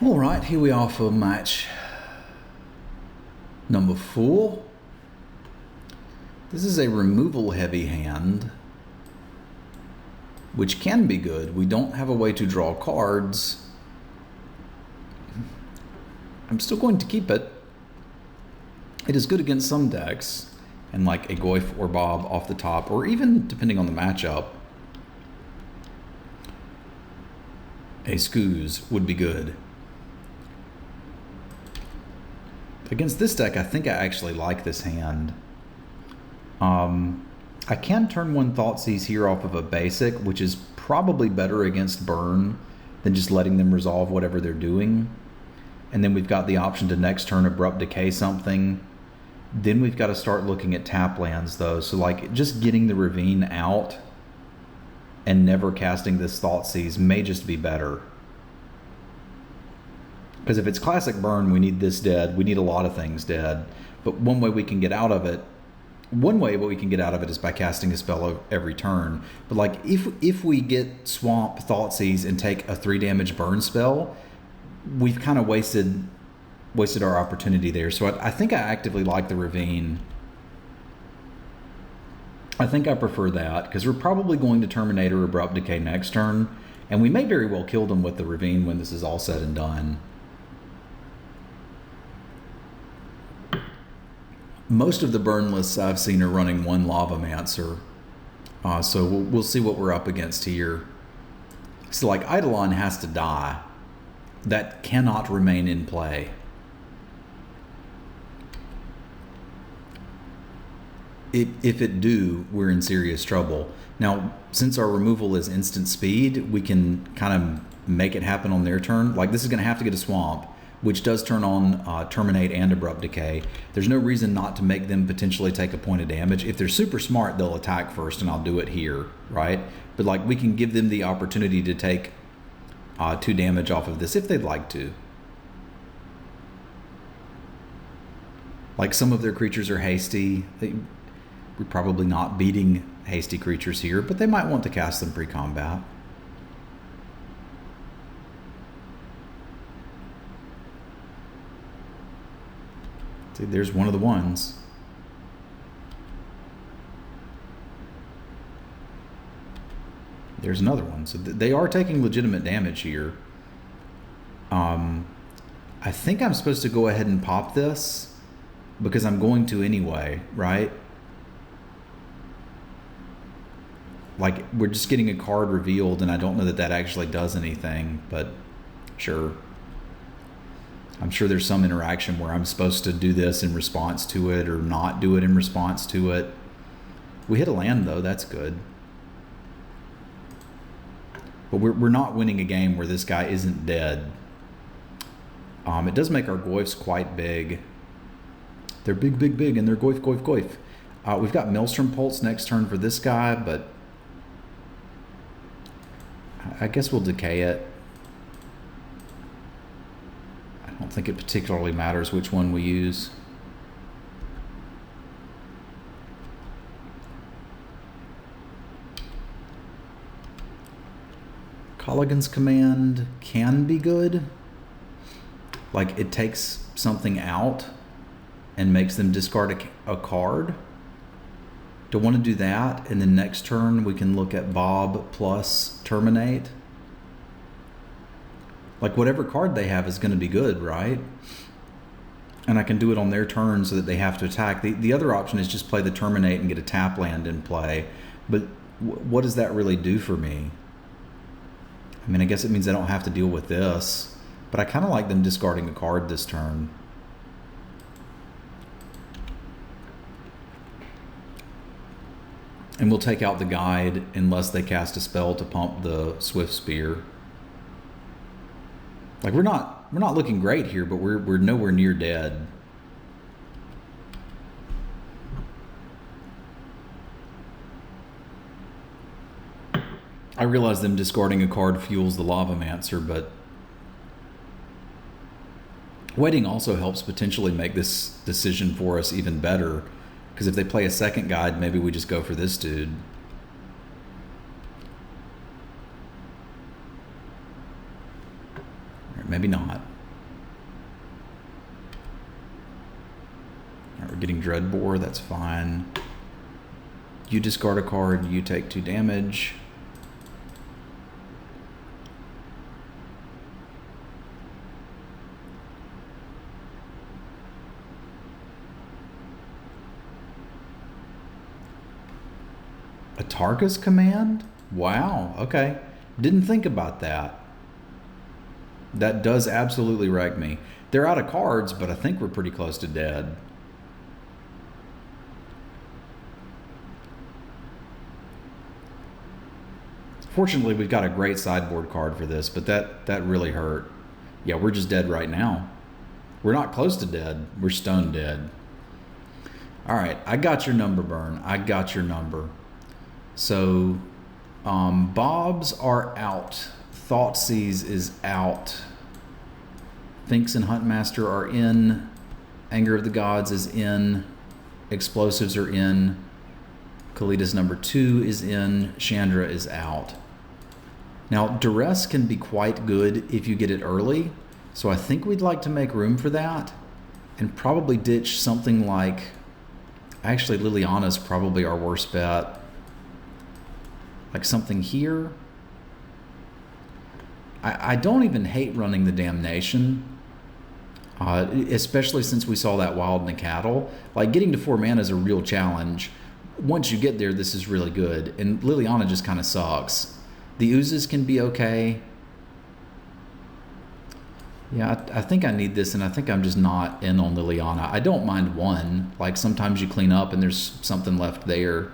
All right, here we are for match number 4. This is a removal heavy hand, which can be good. We don't have a way to draw cards. I'm still going to keep it. It is good against some decks, and like a Goif or Bob off the top, or even depending on the matchup, a Scoos would be good. Against this deck, I think I actually like this hand. I can turn one Thoughtseize here off of a basic, which is probably better against burn than just letting them resolve whatever they're doing. And then we've got the option to next turn Abrupt Decay something. Then we've got to start looking at tap lands though. So like just getting the Ravine out and never casting this Thoughtseize may just be better. Because if it's classic burn, we need this dead. We need a lot of things dead. But one way we can get out of it, is by casting a spell every turn. But like if we get Swamp, Thoughtseize, and take a 3 damage burn spell, we've kind of wasted our opportunity there. So I think I actively like the Ravine. I think I prefer that because we're probably going to terminate or Abrupt Decay next turn, and we may very well kill them with the Ravine when this is all said and done. Most of the burn lists I've seen are running one Lavamancer, so we'll see what we're up against here. So like Eidolon has to die. That cannot remain in play. If it do, we're in serious trouble. Now, since our removal is instant speed, we can kind of make it happen on their turn. Like this is going to have to get a Swamp, which does turn on Terminate and Abrupt Decay. There's no reason not to make them potentially take a point of damage. If they're super smart, they'll attack first, and I'll do it here, right? But like we can give them the opportunity to take 2 damage off of this if they'd like to. Like some of their creatures are hasty. We're probably not beating hasty creatures here, but they might want to cast them pre-combat. See, there's one of the ones. There's another one. So they are taking legitimate damage here. I think I'm supposed to go ahead and pop this because I'm going to anyway, right? Like we're just getting a card revealed, and I don't know that that actually does anything, but sure. I'm sure there's some interaction where I'm supposed to do this in response to it or not do it in response to it. We hit a land though, that's good. But we're not winning a game where this guy isn't dead. It does make our Goifs quite big. They're big, big, big, and they're Goif, Goif, Goif. We've got Maelstrom Pulse next turn for this guy, but I guess we'll decay it. I don't think it particularly matters which one we use. Colligan's Command can be good. Like it takes something out and makes them discard a card. Don't want to do that, and then next turn we can look at Bob plus Terminate. Like whatever card they have is going to be good, right? And I can do it on their turn so that they have to attack. The other option is just play the Terminate and get a tap land in play. But what does that really do for me? I mean, I guess it means I don't have to deal with this. But I kind of like them discarding a card this turn. And we'll take out the guide unless they cast a spell to pump the Swift Spear. Like we're not looking great here, but we're nowhere near dead. I realize them discarding a card fuels the Lavamancer, but waiting also helps potentially make this decision for us even better. Because if they play a second guide, maybe we just go for this dude. Or maybe not. We're getting Dreadbore, that's fine. You discard a card, you take 2 damage. Atarka's Command? Wow, okay. Didn't think about that. That does absolutely wreck me. They're out of cards, but I think we're pretty close to dead. Fortunately, we've got a great sideboard card for this, but that really hurt. Yeah, we're just dead right now. We're not close to dead. We're stone dead. All right, I got your number, Burn. I got your number. So, Bobs are out. Thoughtseize is out. Finks and Huntmaster are in. Anger of the Gods is in. Explosives are in. Kalidas number 2 is in. Chandra is out. Now, Duress can be quite good if you get it early, so I think we'd like to make room for that and probably ditch something like... Actually, Liliana's probably our worst bet. Like something here. I don't even hate running the Damnation, especially since we saw that Wild and the Cattle. Like, getting to 4 mana is a real challenge. Once you get there, this is really good, and Liliana just kind of sucks. The Oozes can be okay. Yeah, I think I need this, and I think I'm just not in on Liliana. I don't mind 1. Like, sometimes you clean up and there's something left there.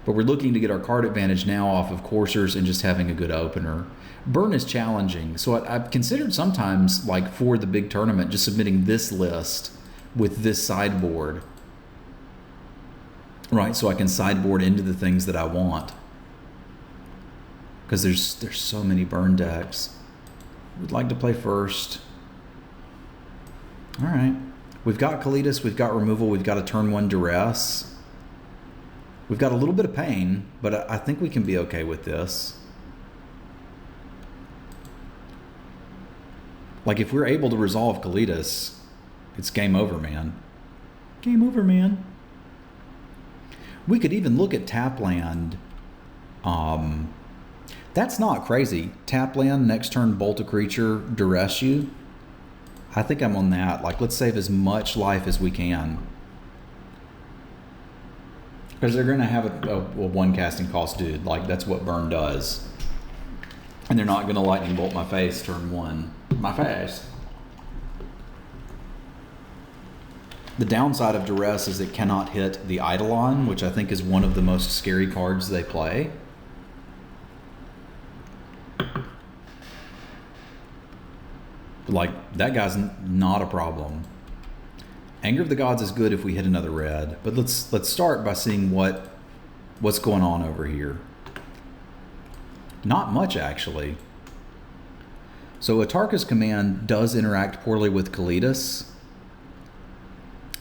But we're looking to get our card advantage now off of Coursers and just having a good opener. Burn is challenging, so I've considered sometimes, like for the big tournament, just submitting this list with this sideboard. Right, so I can sideboard into the things that I want. Because there's so many burn decks. We'd like to play first. All right. We've got Kalidas, we've got removal, we've got a turn 1 Duress. We've got a little bit of pain, but I think we can be okay with this. Like, if we're able to resolve Kalidas, it's game over, man. Game over, man. We could even look at tap land. That's not crazy. Tap land, next turn bolt a creature, duress you. I think I'm on that. Like, let's save as much life as we can. Because they're going to have a 1 casting cost dude. Like, that's what burn does. And they're not going to lightning bolt my face turn 1. My face. The downside of duress is it cannot hit the Eidolon, which I think is one of the most scary cards they play. Like, that guy's not a problem. Anger of the Gods is good if we hit another red, but let's start by seeing what's going on over here. Not much, actually. So Atarka's Command does interact poorly with Kalidas.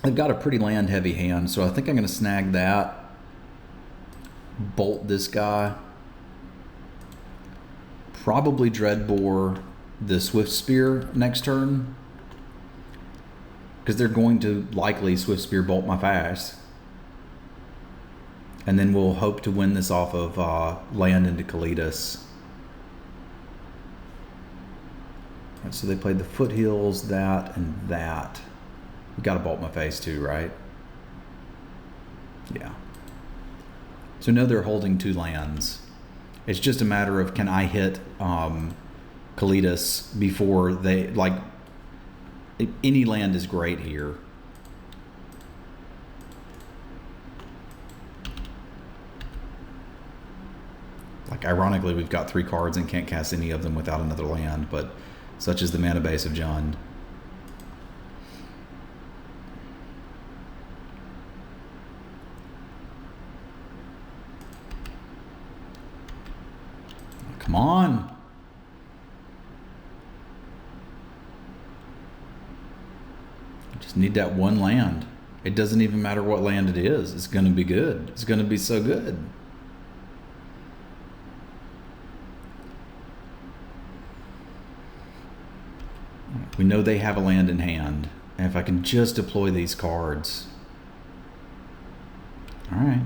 They've got a pretty land-heavy hand, so I think I'm going to snag that. Bolt this guy. Probably Dreadbore the Swift Spear next turn. Because they're going to likely Swift Spear bolt my fast. And then we'll hope to win this off of land into Kalidas. Right, so they played the Foothills, that, and that. We got to bolt my face too, right? Yeah. So no, they're holding 2 lands. It's just a matter of, can I hit Kalidas before they, like, any land is great here. Like, ironically, we've got 3 cards and can't cast any of them without another land, but such is the mana base of Jund. Come on. Just need that 1 land. It doesn't even matter what land it is. It's going to be good. It's going to be so good. We know they have a land in hand. And if I can just deploy these cards. Alright.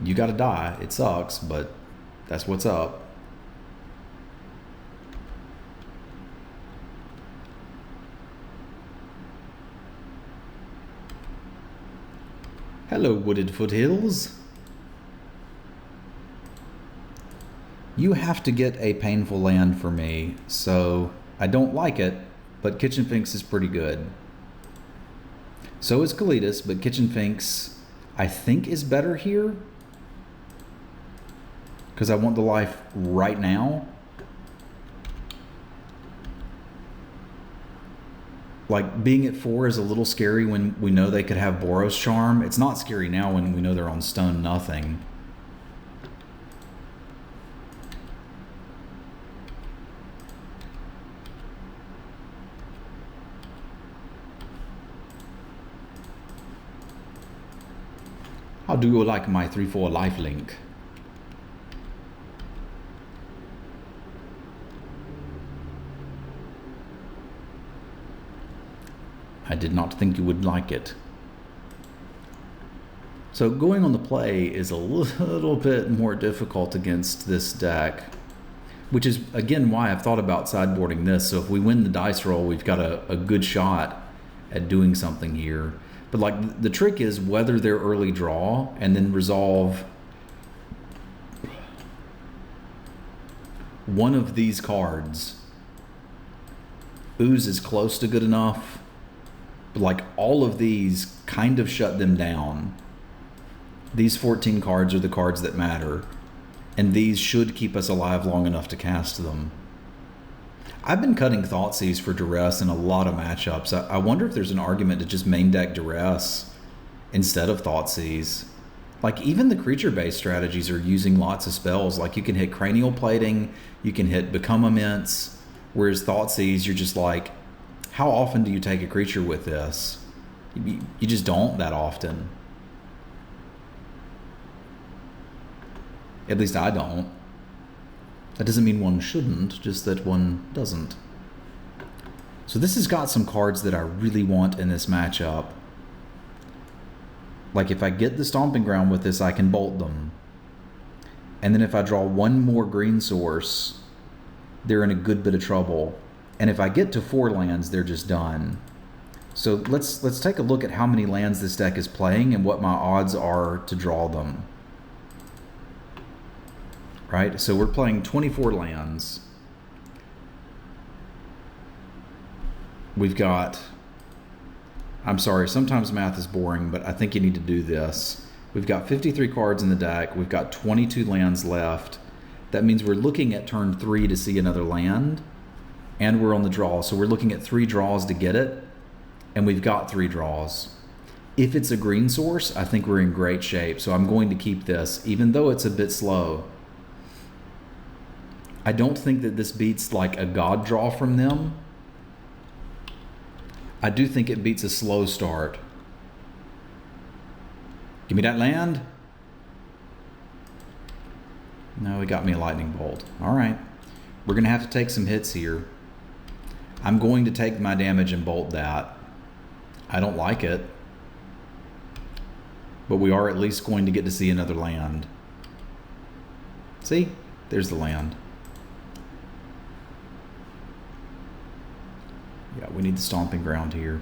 You gotta die. It sucks, but that's what's up. Hello, wooded foothills. You have to get a painful land for me, so I don't like it, but Kitchen Finks is pretty good. So is Kalitas, but Kitchen Finks, I think, is better here. Because I want the life right now. Like, being at 4 is a little scary when we know they could have Boros Charm. It's not scary now when we know they're on stone nothing. How do you like my 3/4 lifelink? I did not think you would like it. So going on the play is a little bit more difficult against this deck, which is, again, why I've thought about sideboarding this. So if we win the dice roll, we've got a good shot at doing something here. But like, the trick is weather their early draw and then resolve one of these cards. Ooze is close to good enough, but like, all of these kind of shut them down. These 14 cards are the cards that matter, and these should keep us alive long enough to cast them. I've been cutting Thoughtseize for Duress in a lot of matchups. I wonder if there's an argument to just main deck Duress instead of Thoughtseize. Like, even the creature-based strategies are using lots of spells. Like, you can hit Cranial Plating, you can hit Become Immense, whereas Thoughtseize, you're just like, how often do you take a creature with this? You just don't that often. At least I don't. That doesn't mean one shouldn't, just that one doesn't. So this has got some cards that I really want in this matchup. Like, if I get the Stomping Ground with this, I can bolt them. And then if I draw one more green source, they're in a good bit of trouble. And if I get to 4 lands, they're just done. So let's take a look at how many lands this deck is playing and what my odds are to draw them. Right, so we're playing 24 lands. We've got, I'm sorry, sometimes math is boring, but I think you need to do this. We've got 53 cards in the deck. We've got 22 lands left. That means we're looking at turn 3 to see another land, and we're on the draw. So we're looking at 3 draws to get it, and we've got 3 draws. If it's a green source, I think we're in great shape. So I'm going to keep this, even though it's a bit slow. I don't think that this beats like a God draw from them. I do think it beats a slow start. Give me that land. No, it got me a lightning bolt. All right. We're going to have to take some hits here. I'm going to take my damage and bolt that. I don't like it, but we are at least going to get to see another land. See? There's the land. Yeah, we need the Stomping Ground here.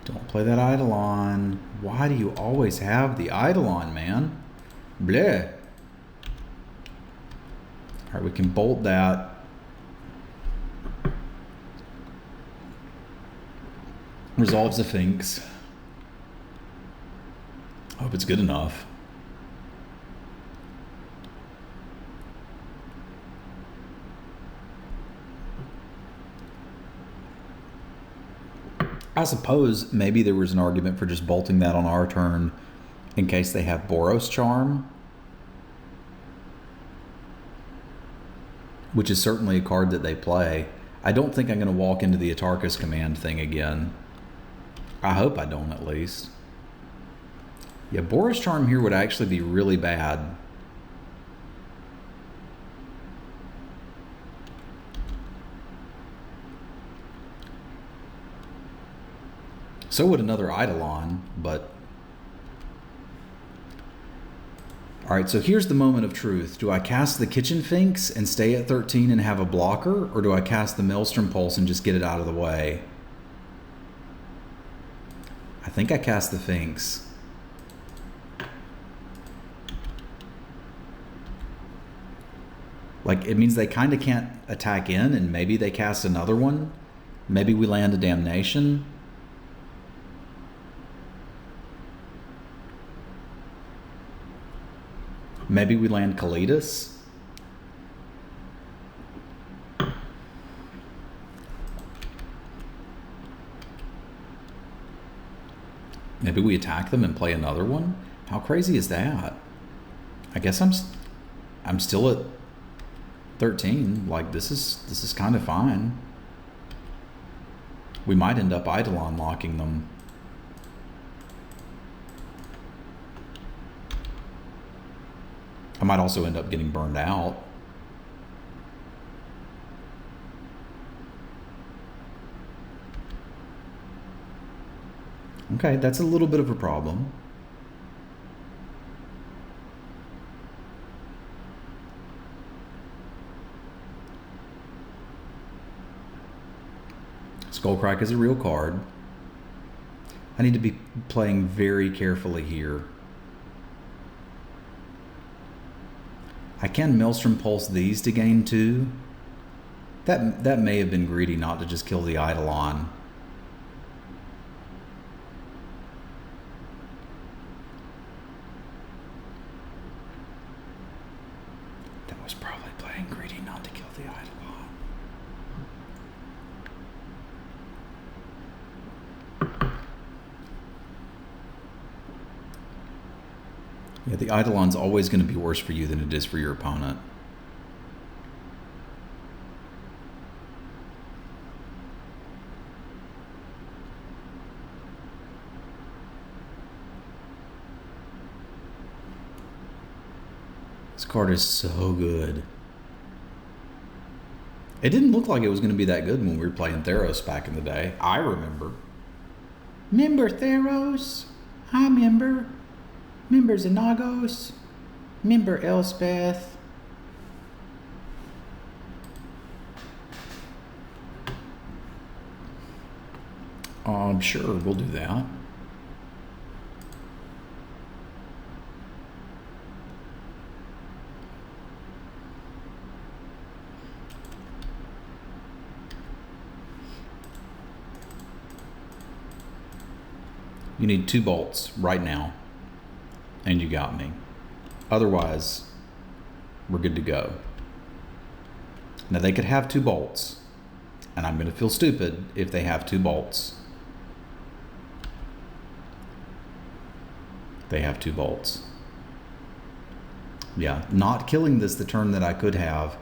Don't play that Eidolon. Why do you always have the Eidolon, man? Bleh. All right, we can bolt that. Resolves the Finks. I hope it's good enough. I suppose maybe there was an argument for just bolting that on our turn in case they have Boros Charm, which is certainly a card that they play. I don't think I'm going to walk into the Atarkus command thing again. I hope I don't, at least. Yeah, Boris Charm here would actually be really bad. So would another Eidolon, but... Alright, so here's the moment of truth. Do I cast the Kitchen Finks and stay at 13 and have a blocker? Or do I cast the Maelstrom Pulse and just get it out of the way? I think I cast the Finks. Like, it means they kind of can't attack in, and maybe they cast another one. Maybe we land a Damnation. Maybe we land Kalidas. Maybe we attack them and play another one. How crazy is that? I guess I'm still at 13. Like, this is kind of fine. We might end up Eidolon locking them. I might also end up getting burned out. Okay, that's a little bit of a problem. Skullcrack is a real card. I need to be playing very carefully here. I can Maelstrom Pulse these to gain 2. That may have been greedy not to just kill the Eidolon. That was probably playing greedy not to kill the Eidolon. Yeah, the Eidolon's always going to be worse for you than it is for your opponent. This card is so good. It didn't look like it was going to be that good when we were playing Theros back in the day. I remember. Remember Theros? I remember. Remember Xenagos? Remember Elspeth? Sure, we'll do that. You need 2 bolts right now. And you got me. Otherwise, we're good to go. Now they could have 2 bolts, and I'm going to feel stupid if they have 2 bolts. They have 2 bolts. Yeah, not killing this the turn that I could have.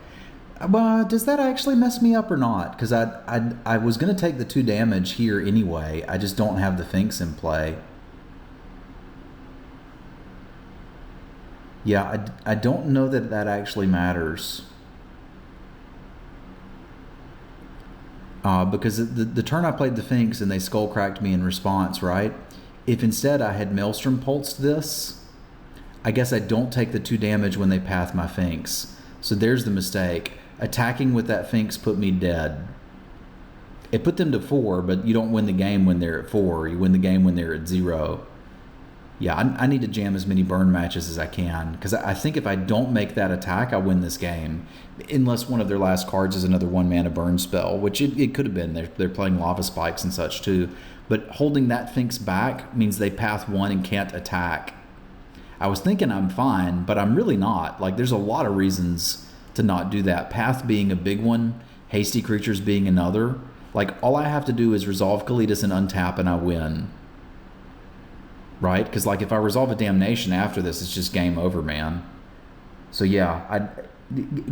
Does that actually mess me up or not? Because I was going to take the 2 damage here anyway. I just don't have the Finks in play. Yeah, I don't know that that actually matters. Because the turn I played the Finks and they skull cracked me in response, right? If instead I had Maelstrom pulsed this, I guess I don't take the 2 damage when they path my Finks. So there's the mistake. Attacking with that Finks put me dead. It put them to 4, but you don't win the game when they're at 4. You win the game when they're at 0. Yeah, I need to jam as many burn matches as I can, because I think if I don't make that attack, I win this game. Unless one of their last cards is another 1-mana burn spell, which it could have been. They're playing Lava Spikes and such too. But holding that Finks back means they path 1 and can't attack. I was thinking I'm fine, but I'm really not. Like, there's a lot of reasons to not do that. Path being a big one, Hasty Creatures being another. Like, all I have to do is resolve Kalidas and untap and I win. Right? Because, like, if I resolve a Damnation after this, it's just game over, man. So, yeah,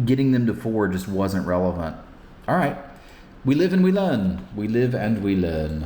getting them to 4 just wasn't relevant. All right. We live and we learn. We live and we learn.